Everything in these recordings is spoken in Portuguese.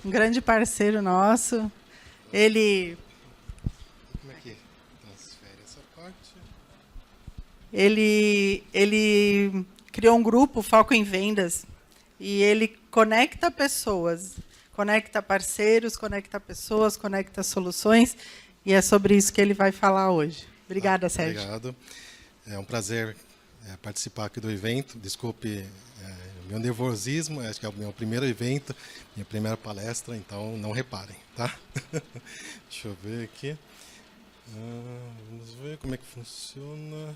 um grande parceiro nosso. Ele Como é que transfere essa parte? ele criou um grupo, Foco em Vendas, e ele conecta pessoas, conecta parceiros, conecta pessoas, conecta soluções, e é sobre isso que ele vai falar hoje. Obrigada, Sérgio. Obrigado. É um prazer participar aqui do evento. Desculpe meu nervosismo, acho que é o meu primeiro evento, minha primeira palestra, então não reparem, tá? Deixa eu ver aqui. Vamos ver como é que funciona.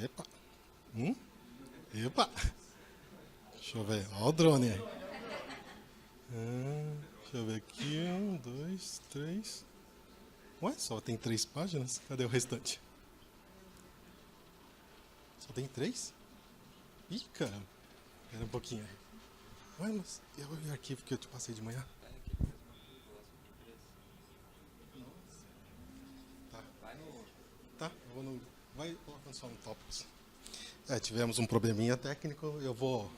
Epa! Epa! Deixa eu ver. Olha o drone aí. Deixa eu ver aqui. 1, 2, 3. Ué, só tem 3 páginas? Cadê o restante? Só tem 3? Ih, caramba. Espera um pouquinho aí. Ué, mas e o arquivo que eu te passei de manhã? Tá, eu vou no... Vai colocando só no tópicos. Tivemos um probleminha técnico, eu vou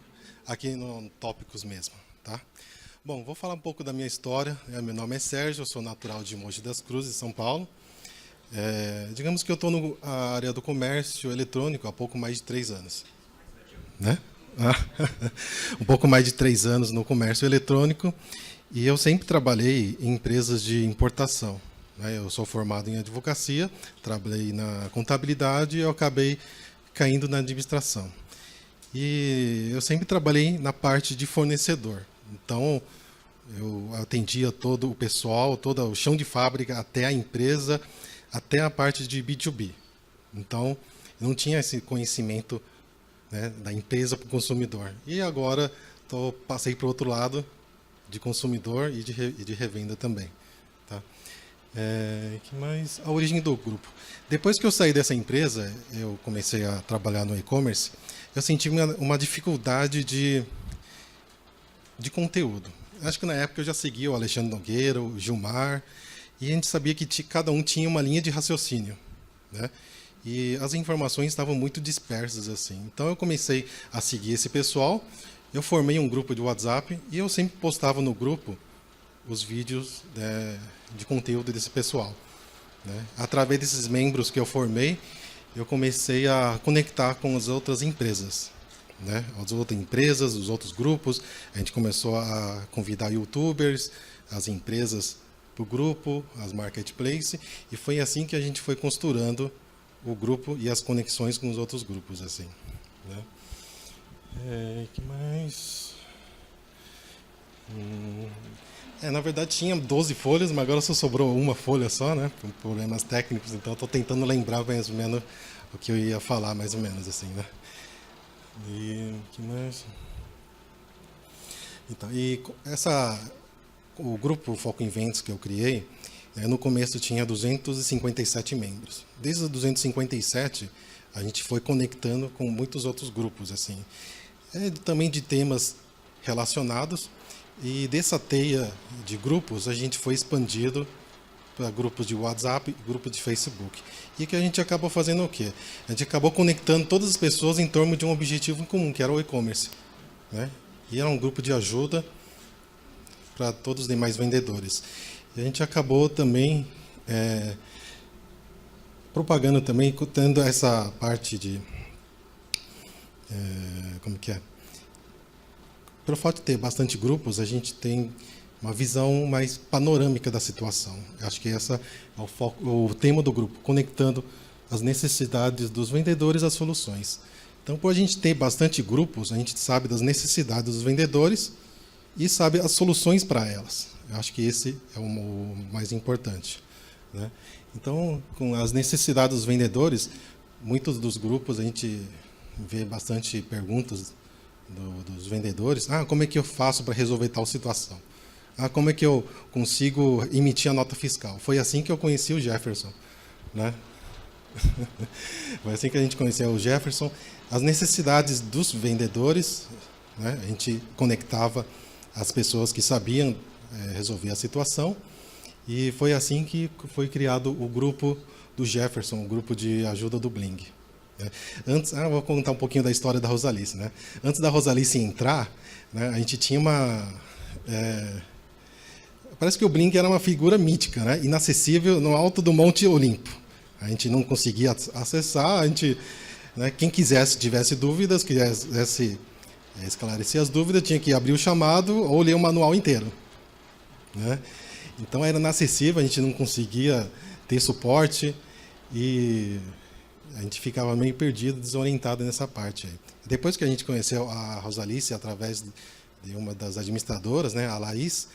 aqui no tópicos mesmo, tá? Bom, vou falar um pouco da minha história. Meu nome é Sérgio, eu sou natural de Mogi das Cruzes, São Paulo. Digamos que eu estou na área do comércio eletrônico há pouco mais de 3 anos. Né? Um pouco mais de 3 anos no comércio eletrônico, e eu sempre trabalhei em empresas de importação. Né? Eu sou formado em advocacia, trabalhei na contabilidade e eu acabei caindo na administração. E eu sempre trabalhei na parte de fornecedor. Então, eu atendia todo o pessoal, todo o chão de fábrica, até a empresa, até a parte de B2B. Então, eu não tinha esse conhecimento, né, da empresa para o consumidor. E agora passei para o outro lado, de consumidor e de revenda também. Tá? Que mais? A origem do grupo. Depois que eu saí dessa empresa, eu comecei a trabalhar no e-commerce, eu senti uma dificuldade de conteúdo. Acho que na época eu já seguia o Alexandre Nogueira, o Gilmar, e a gente sabia que cada um tinha uma linha de raciocínio, né? E as informações estavam muito dispersas assim. Então eu comecei a seguir esse pessoal, eu formei um grupo de WhatsApp e eu sempre postava no grupo os vídeos de conteúdo desse pessoal, né? Através desses membros que eu formei, eu comecei a conectar com as outras empresas, né? As outras empresas, os outros grupos. A gente começou a convidar youtubers, as empresas para o grupo, as marketplaces, e foi assim que a gente foi costurando o grupo e as conexões com os outros grupos, assim, né? Que mais? Na verdade tinha 12 folhas, mas agora só sobrou uma folha só, né? Por problemas técnicos, então estou tentando lembrar mais ou menos o que eu ia falar, mais ou menos, assim, né? E que mais? Então, o grupo Foco em Vendas que eu criei, no começo tinha 257 membros. Desde os 257, a gente foi conectando com muitos outros grupos, assim, também de temas relacionados. E dessa teia de grupos, a gente foi expandindo para grupos de WhatsApp e grupos de Facebook. E que a gente acabou fazendo o quê? A gente acabou conectando todas as pessoas em torno de um objetivo comum, que era o e-commerce, né? E era um grupo de ajuda para todos os demais vendedores. E a gente acabou também propagando também, tendo essa parte de... como que é? Pelo fato de ter bastante grupos, a gente tem uma visão mais panorâmica da situação. Acho que esse é o tema do grupo, conectando as necessidades dos vendedores às soluções. Então, por a gente ter bastante grupos, a gente sabe das necessidades dos vendedores e sabe as soluções para elas. Eu acho que esse é o mais importante, né? Então, com as necessidades dos vendedores, muitos dos grupos a gente vê bastante perguntas dos vendedores. Como é que eu faço para resolver tal situação? Como é que eu consigo emitir a nota fiscal? Foi assim que eu conheci o Jefferson, né? Foi assim que a gente conheceu o Jefferson. As necessidades dos vendedores, né? A gente conectava as pessoas que sabiam resolver a situação, e foi assim que foi criado o grupo do Jefferson, o grupo de ajuda do Bling, né? Antes, vou contar um pouquinho da história da Rosalice, né? Antes da Rosalice entrar, né, a gente tinha uma... parece que o Bling era uma figura mítica, né, inacessível no alto do Monte Olimpo. A gente não conseguia acessar, a gente, né, quem tivesse dúvidas, quisesse esclarecer as dúvidas, tinha que abrir o chamado ou ler o manual inteiro, né? Então era inacessível, a gente não conseguia ter suporte e a gente ficava meio perdido, desorientado nessa parte aí. Depois que a gente conheceu a Rosalice através de uma das administradoras, né, a Laís,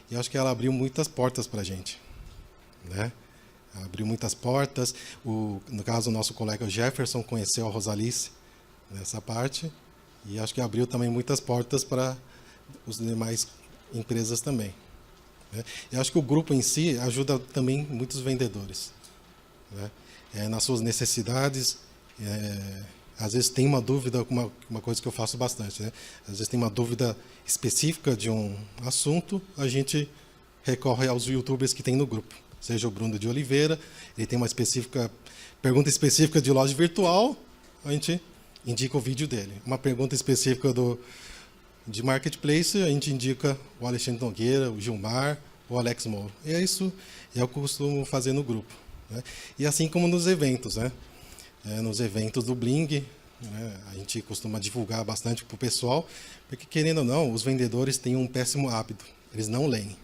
eu acho que ela abriu muitas portas para a gente, né? Abriu muitas portas. No caso, o nosso colega Jefferson conheceu a Rosalice nessa parte e acho que abriu também muitas portas para os demais empresas também, né? Eu acho que o grupo em si ajuda também muitos vendedores, né? Nas suas necessidades. Às vezes tem uma dúvida, uma coisa que eu faço bastante, né? Às vezes tem uma dúvida específica de um assunto, a gente recorre aos youtubers que tem no grupo. Seja o Bruno de Oliveira, ele tem uma pergunta específica de loja virtual, a gente indica o vídeo dele. Uma pergunta específica de marketplace, a gente indica o Alexandre Nogueira, o Gilmar, o Alex Moura. E é isso que eu costumo fazer no grupo, né? E assim como nos eventos, né? Nos eventos do Bling, né, a gente costuma divulgar bastante para o pessoal, porque, querendo ou não, os vendedores têm um péssimo hábito, eles não leem.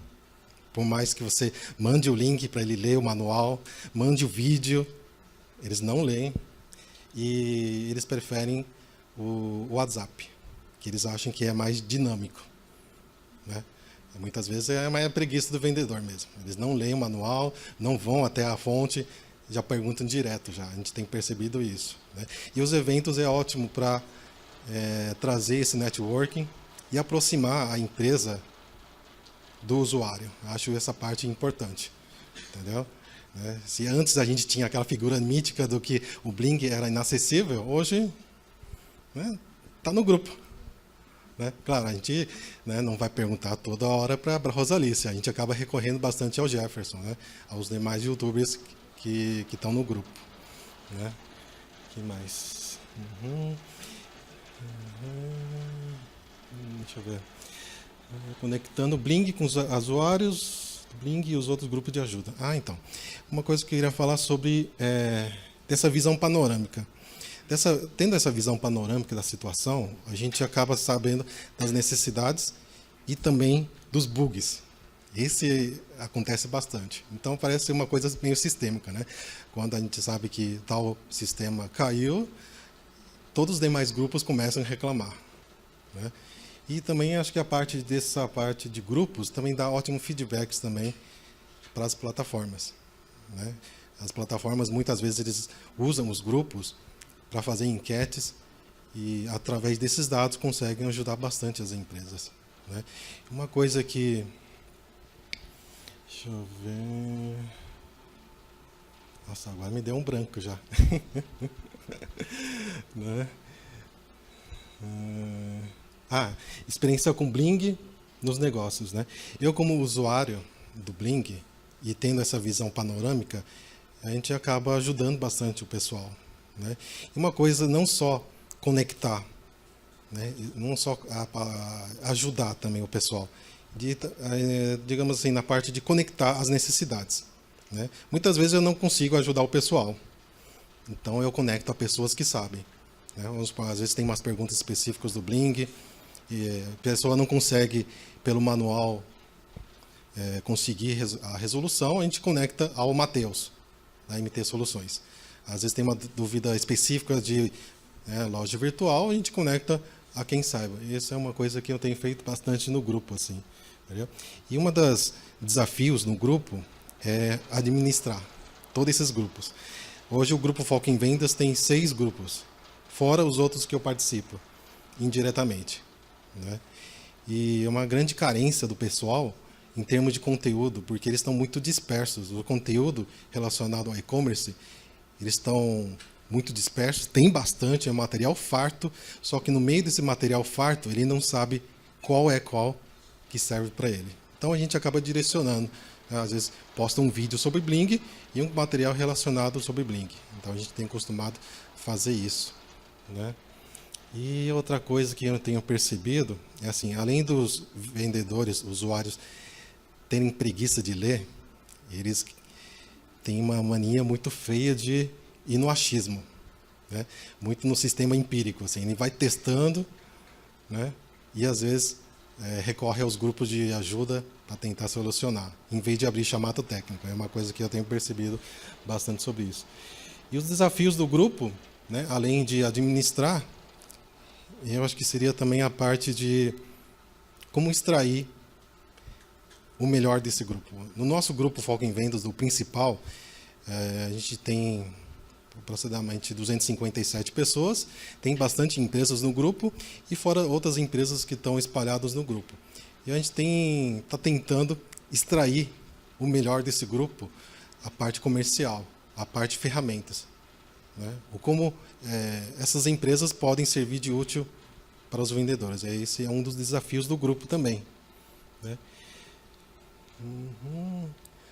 Por mais que você mande o link para ele ler o manual, mande o vídeo, eles não leem e eles preferem o WhatsApp, que eles acham que é mais dinâmico, né? Muitas vezes é mais a preguiça do vendedor mesmo. Eles não leem o manual, não vão até a fonte, já perguntam direto já. A gente tem percebido isso, né? E os eventos é ótimo para trazer esse networking e aproximar a empresa do usuário. Acho essa parte importante, entendeu? Se antes a gente tinha aquela figura mítica do que o Bling era inacessível, hoje, né, tá no grupo, né? Claro, a gente, né, não vai perguntar toda hora para a Rosalice, a gente acaba recorrendo bastante ao Jefferson, né, aos demais youtubers que estão no grupo, né? Que mais? Deixa eu ver. Conectando o Bling com os usuários do Bling e os outros grupos de ajuda. Então, uma coisa que eu queria falar sobre dessa visão panorâmica. Tendo essa visão panorâmica da situação, a gente acaba sabendo das necessidades e também dos bugs. Esse acontece bastante. Então, parece ser uma coisa meio sistêmica, né? Quando a gente sabe que tal sistema caiu, todos os demais grupos começam a reclamar, né? E também acho que dessa parte de grupos também dá ótimos feedbacks também para as plataformas, né? As plataformas, muitas vezes, eles usam os grupos para fazer enquetes e, através desses dados, conseguem ajudar bastante as empresas, né? Uma coisa que... Deixa eu ver... Nossa, agora me deu um branco já. Né? Experiência com Bling nos negócios, né? Eu, como usuário do Bling e tendo essa visão panorâmica, a gente acaba ajudando bastante o pessoal, né? E uma coisa, não só conectar, né? Não só ajudar também o pessoal, digamos assim, na parte de conectar as necessidades, né? Muitas vezes eu não consigo ajudar o pessoal, então eu conecto a pessoas que sabem, né? Às vezes tem umas perguntas específicas do Bling e a pessoa não consegue, pelo manual, conseguir a resolução, a gente conecta ao Matheus, da MT Soluções. Às vezes tem uma dúvida específica de loja virtual, a gente conecta a quem saiba. Isso é uma coisa que eu tenho feito bastante no grupo, assim, entendeu? E uma das desafios no grupo é administrar todos esses grupos. Hoje o Grupo Foco em Vendas tem 6 grupos, fora os outros que eu participo, indiretamente, né? E é uma grande carência do pessoal em termos de conteúdo, porque eles estão muito dispersos. O conteúdo relacionado ao e-commerce, eles estão muito dispersos, tem bastante, é material farto, só que no meio desse material farto, ele não sabe qual que serve para ele. Então a gente acaba direcionando, né? Às vezes posta um vídeo sobre Bling e um material relacionado sobre Bling. Então a gente tem costumado fazer isso, né? E outra coisa que eu tenho percebido é assim, além dos vendedores, usuários terem preguiça de ler, eles têm uma mania muito feia de ir no achismo, né? Muito no sistema empírico, assim, ele vai testando, né? E às vezes recorre aos grupos de ajuda para tentar solucionar, em vez de abrir chamado técnico. É uma coisa que eu tenho percebido bastante sobre isso. E os desafios do grupo, né, além de administrar, eu acho que seria também a parte de como extrair o melhor desse grupo. No nosso grupo Foco em Vendas, do principal, a gente tem aproximadamente 257 pessoas, tem bastante empresas no grupo e fora outras empresas que estão espalhadas no grupo. E a gente está tentando extrair o melhor desse grupo, a parte comercial, a parte ferramentas, né? O como essas empresas podem servir de útil para os vendedores. Esse é um dos desafios do grupo também, né?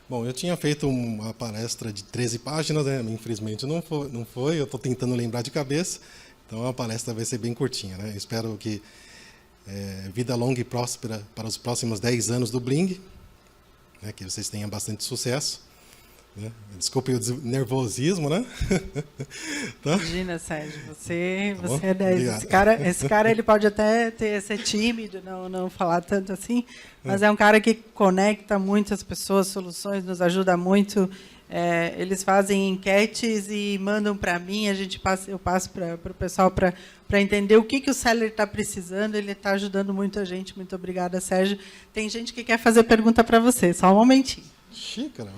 Bom, eu tinha feito uma palestra de 13 páginas, né? Infelizmente não foi, eu estou tentando lembrar de cabeça, então a palestra vai ser bem curtinha, né? Eu espero que vida longa e próspera para os próximos 10 anos do Bling, né? Que vocês tenham bastante sucesso, né? Desculpe o nervosismo, né? Tá? Imagina, Sérgio, você é 10. Esse cara ele pode até ser tímido, não falar tanto assim, mas é um cara que conecta muitas pessoas, soluções, nos ajuda muito. Eles fazem enquetes e mandam para mim, eu passo para o pessoal para entender o que o seller está precisando. Ele está ajudando muito a gente. Muito obrigada, Sérgio. Tem gente que quer fazer pergunta para você, só um momentinho. Xícara.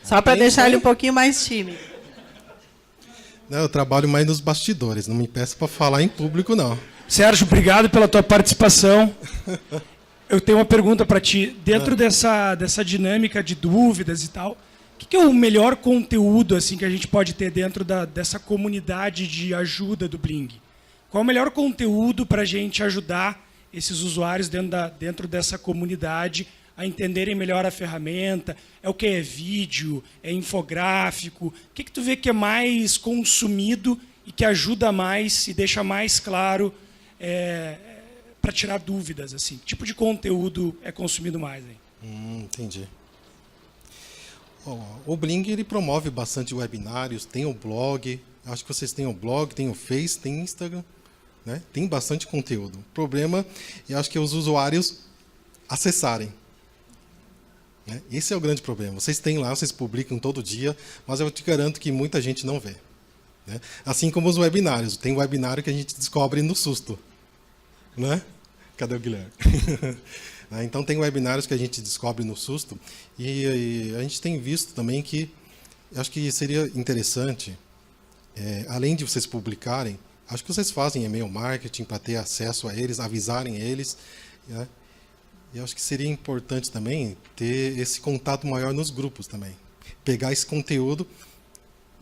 Só para deixar ele um pouquinho mais tímido. Não, eu trabalho mais nos bastidores, não me peça para falar em público, não. Sérgio, obrigado pela tua participação. Eu tenho uma pergunta para ti. Dentro dessa dinâmica de dúvidas e tal, o que é o melhor conteúdo assim que a gente pode ter dentro dessa comunidade de ajuda do Bling? Qual é o melhor conteúdo para a gente ajudar esses usuários dentro dessa comunidade a entenderem melhor a ferramenta? É o que é vídeo, é infográfico? O que tu vê que é mais consumido e que ajuda mais e deixa mais claro para tirar dúvidas, assim? Que tipo de conteúdo é consumido mais? Entendi. O Bling ele promove bastante webinários, tem o blog, acho que vocês têm o blog, tem o Face, tem Instagram, né? Tem bastante conteúdo. O problema, eu acho que é os usuários acessarem. Esse é o grande problema. Vocês têm lá, vocês publicam todo dia, mas eu te garanto que muita gente não vê, né? Assim como os webinários. Tem webinário que a gente descobre no susto, né? Cadê o Guilherme? Então, tem webinários que a gente descobre no susto e a gente tem visto também que eu acho que seria interessante, além de vocês publicarem, acho que vocês fazem e-mail marketing para ter acesso a eles, avisarem eles, né? E acho que seria importante também ter esse contato maior nos grupos também. Pegar esse conteúdo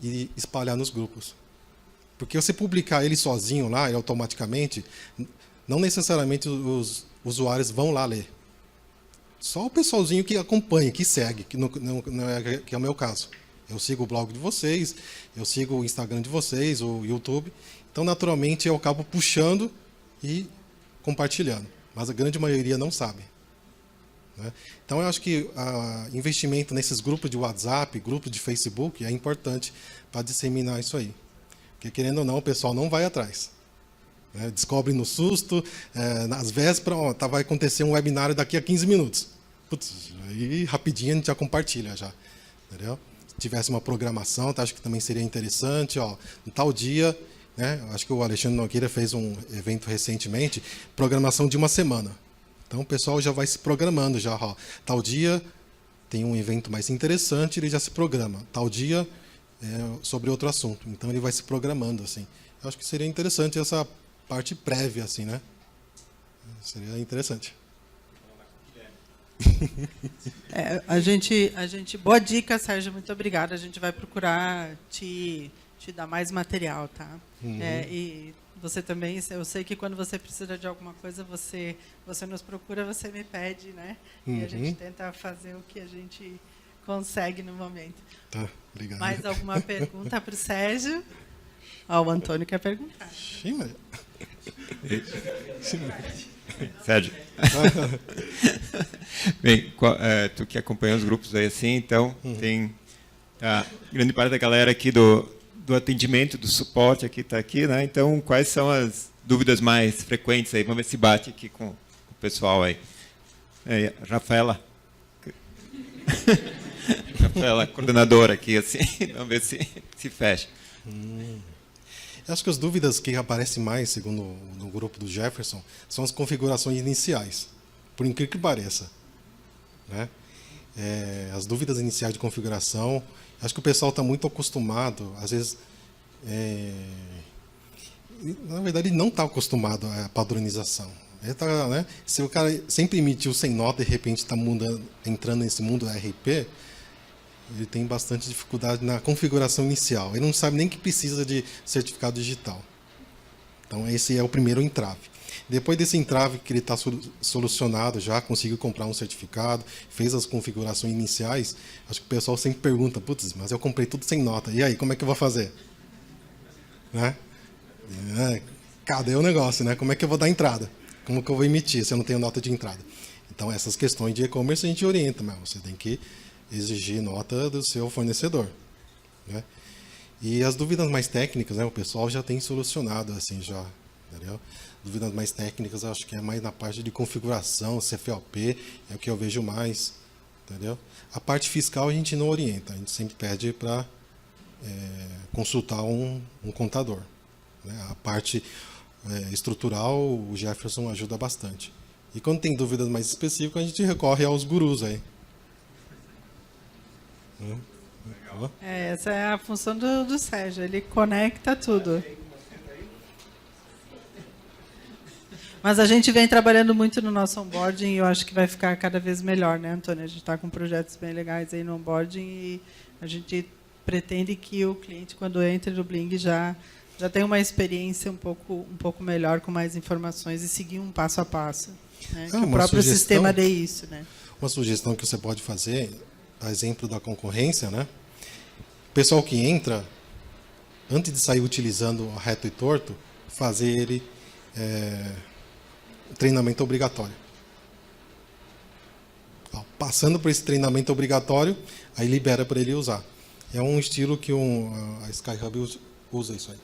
e espalhar nos grupos. Porque você publicar ele sozinho lá, ele automaticamente, não necessariamente os usuários vão lá ler. Só o pessoalzinho que acompanha, que segue, que é o meu caso. Eu sigo o blog de vocês, eu sigo o Instagram de vocês, o YouTube. Então, naturalmente, eu acabo puxando e compartilhando. Mas a grande maioria não sabe. Então, eu acho que investimento nesses grupos de WhatsApp, grupos de Facebook, é importante para disseminar isso aí. Porque, querendo ou não, o pessoal não vai atrás. Descobre no susto, nas vésperas, vai acontecer um webinário daqui a 15 minutos. Putz, aí rapidinho a gente já compartilha. Já, entendeu? Se tivesse uma programação, acho que também seria interessante. No tal dia, né, acho que o Alexandre Nogueira fez um evento recentemente, programação de uma semana. Então, o pessoal já vai se programando. Tal dia tem um evento mais interessante, ele já se programa. Tal dia sobre outro assunto. Então, ele vai se programando. Assim. Eu acho que seria interessante essa parte prévia. Assim, né? Seria interessante. Boa dica, Sérgio. Muito obrigada. A gente vai procurar te dar mais material. Tá? Uhum. E você também, eu sei que quando você precisa de alguma coisa, você nos procura, você me pede, né? E a gente tenta fazer o que a gente consegue no momento. Tá, obrigado. Mais alguma pergunta para o Sérgio? Ó, o Antônio quer perguntar. Sim, mas... Sérgio. Bem, tu que acompanha os grupos aí assim, então tem a grande parte da galera aqui do atendimento, do suporte aqui está aqui, né? Então, quais são as dúvidas mais frequentes aí? Vamos ver se bate aqui com o pessoal aí. Rafaela. Rafaela, coordenadora aqui, assim, vamos ver se fecha. Eu acho que as dúvidas que aparecem mais, segundo no grupo do Jefferson, são as configurações iniciais, por incrível que pareça. Né? As dúvidas iniciais de configuração, acho que o pessoal está muito acostumado, às vezes, na verdade, ele não está acostumado à padronização. Né? Se o cara sempre emitiu sem nota e de repente está entrando nesse mundo RP, ele tem bastante dificuldade na configuração inicial. Ele não sabe nem que precisa de certificado digital. Então, esse é o primeiro entrave. Depois desse entrave que ele está solucionado, já conseguiu comprar um certificado, fez as configurações iniciais, acho que o pessoal sempre pergunta, putz, mas eu comprei tudo sem nota, e aí, como é que eu vou fazer? Né? Cadê o negócio? Né? Como é que eu vou dar entrada? Como que eu vou emitir se eu não tenho nota de entrada? Então, essas questões de e-commerce a gente orienta, mas você tem que exigir nota do seu fornecedor. Né? E as dúvidas mais técnicas, né, o pessoal já tem solucionado, assim, já, entendeu? Dúvidas mais técnicas, acho que é mais na parte de configuração, CFOP, é o que eu vejo mais, entendeu? A parte fiscal a gente não orienta, a gente sempre pede para consultar um contador. Né? A parte estrutural, o Jefferson ajuda bastante. E quando tem dúvidas mais específicas, a gente recorre aos gurus aí. Essa é a função do Sérgio, ele conecta tudo. Mas a gente vem trabalhando muito no nosso onboarding e eu acho que vai ficar cada vez melhor, né, Antônio? A gente está com projetos bem legais aí no onboarding e a gente pretende que o cliente, quando entre no Bling, já tenha uma experiência um pouco melhor, com mais informações e seguir um passo a passo. Né? Que o próprio sistema dê isso. Né? Uma sugestão que você pode fazer, a exemplo da concorrência, né? O pessoal que entra, antes de sair utilizando reto e torto, fazer ele treinamento obrigatório. Passando por esse treinamento obrigatório, aí libera para ele usar. É um estilo que a SkyHub usa isso aí.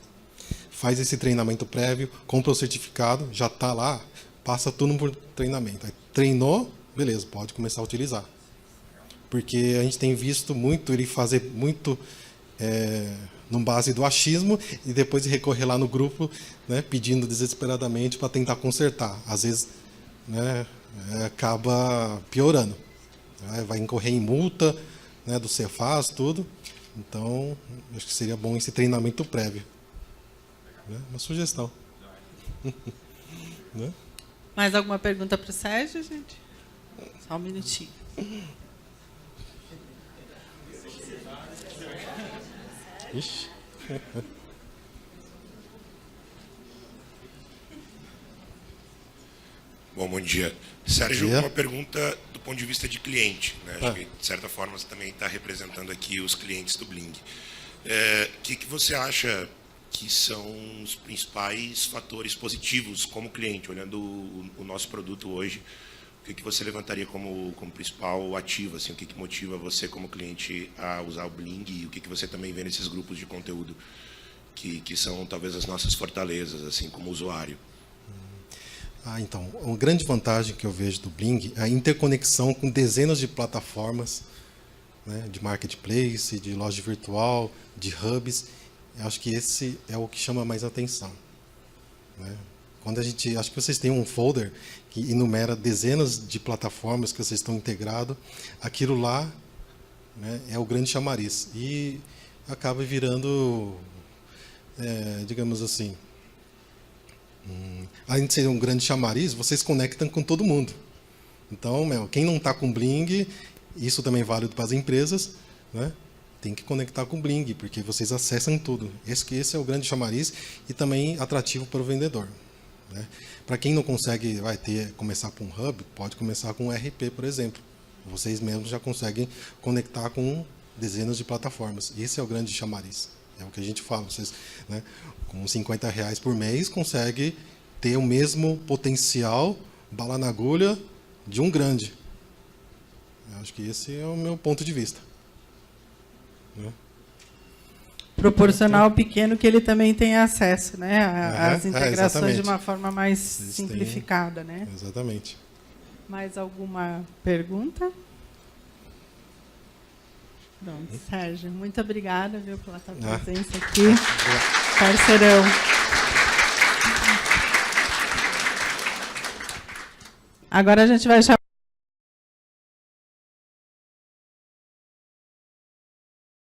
Faz esse treinamento prévio, compra o certificado, já está lá, passa tudo por treinamento. Aí, treinou, beleza, pode começar a utilizar. Porque a gente tem visto muito ele fazer muito no base do achismo e depois recorrer lá no grupo, né, pedindo desesperadamente para tentar consertar. Às vezes, né, acaba piorando. Né, vai incorrer em multa, né, do Cefaz, tudo. Então, acho que seria bom esse treinamento prévio. Né, uma sugestão. Né? Mais alguma pergunta para o Sérgio, gente? Só um minutinho. Ixi. Bom dia. Sérgio, uma pergunta do ponto de vista de cliente. Né? Acho que, de certa forma, você também está representando aqui os clientes do Bling. O que você acha que são os principais fatores positivos como cliente, olhando o nosso produto hoje? O que você levantaria como principal ativo? Assim, o que motiva você como cliente a usar o Bling e o que você também vê nesses grupos de conteúdo que são talvez as nossas fortalezas, assim, como usuário? Então, uma grande vantagem que eu vejo do Bling é a interconexão com dezenas de plataformas, né, de marketplace, de loja virtual, de hubs. Eu acho que esse é o que chama mais atenção. Né? Quando acho que vocês têm um folder que enumera dezenas de plataformas que vocês estão integrados, aquilo lá, né, é o grande chamariz. E acaba virando, digamos assim, além de ser um grande chamariz, vocês conectam com todo mundo. Então, quem não está com Bling, isso também é válido para as empresas, né, tem que conectar com o Bling, porque vocês acessam tudo. Esse é o grande chamariz e também atrativo para o vendedor. Né? Para quem não consegue começar com um hub, pode começar com um RP, por exemplo. Vocês mesmos já conseguem conectar com dezenas de plataformas. Esse é o grande chamariz. É o que a gente fala. Vocês, né, com R$50 por mês, consegue ter o mesmo potencial, bala na agulha, de um grande. Eu acho que esse é o meu ponto de vista. Né? Proporcional ao pequeno que ele também tem acesso, né, às integrações exatamente. de uma forma mais Eles simplificada, né? Exatamente. Mais alguma pergunta? Pronto, Sérgio, muito obrigada, viu, pela tua presença aqui. Parceirão. Agora a gente vai chamar